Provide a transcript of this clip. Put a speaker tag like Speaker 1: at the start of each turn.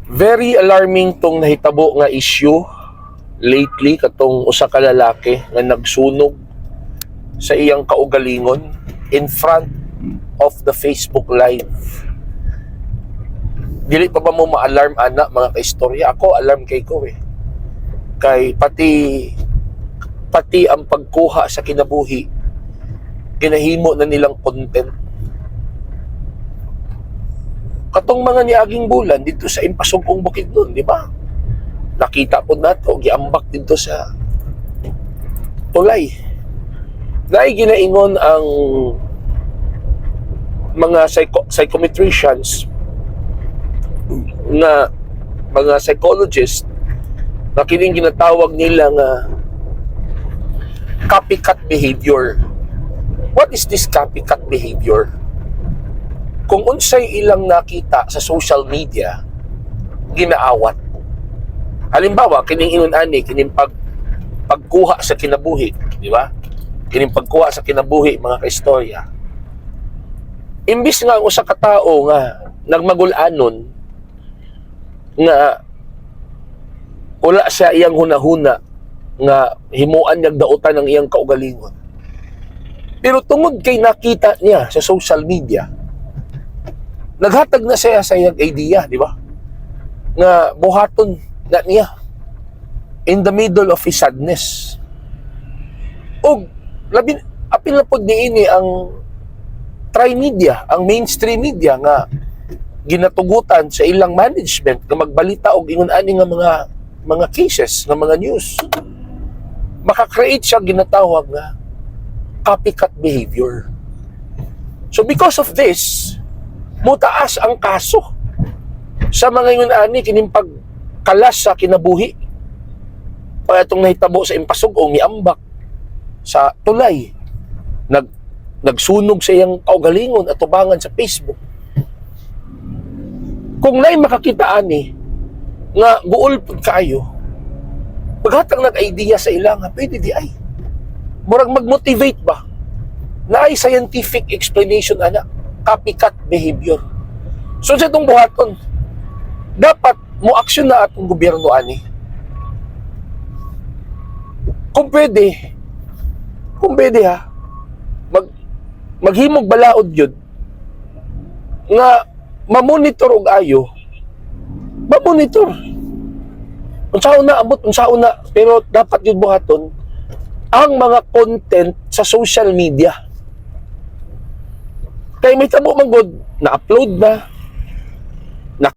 Speaker 1: Very alarming tong nahitabo nga issue lately katong usa ka lalaki nga nagsunog sa iyang kaugalingon in front of the Facebook Live. Dili pa ba mo ma-alarm ana mga kaistorya? Ako alarm kay ko eh. Kay pati ang pagkuha sa kinabuhi ginahimo na nilang content. Katong mga niaging bulan dito sa Impasugong Bukidnon, di ba? Nakita po nato, giambak dito sa tulay. Naay ginaingon ang mga psychometricians na mga psychologists na kining ginatawag nila nga copycat behavior. What is this copycat behavior? Kung unsay ilang nakita sa social media, ginaawat. Halimbawa, kining ingon-ani, kining pagkuha sa kinabuhi, di ba? Kining pagkuha sa kinabuhi, mga kaistorya. Imbis nga ang usa ka tawo nga nagmagul-anon nga wala siya iyang hunahuna nga himuan niyag dautan ng iyang kaugalingon. Pero tungod kay nakita niya sa social media, naghatag na siya sa iyang idea, di ba? Nga buhaton na niya in the middle of his sadness. O apil na po niini ang tri-media, ang mainstream media nga ginatugutan sa ilang management nga magbalita og ingon-ani nga mga cases, nga mga news. Maka-create siya ginatawag nga copycat behavior. So because of this, mutaas ang kaso sa mga ingon-ani kining pagkalas sa kinabuhi. Kaya itong nahitabo sa Impasugong miambak sa tulay, nagsunog sa iyang kaugalingon at tubangan sa Facebook. Kung na'y makakita ani nga guol pud kaayo, paghatag nag-idea sa ilang nga pwede di ay murag mag-motivate ba na ay scientific explanation ana copycat behavior. So sa itong buhaton, dapat mo aksyon na atong gobyerno ani. Kung pwede ha, maghimog balaod yun nga mamonitor og ayo, mamonitor unsaon na abot, unsaon na, pero dapat yun buhaton ang mga content sa social media. Kaya may tabo man god na-upload na,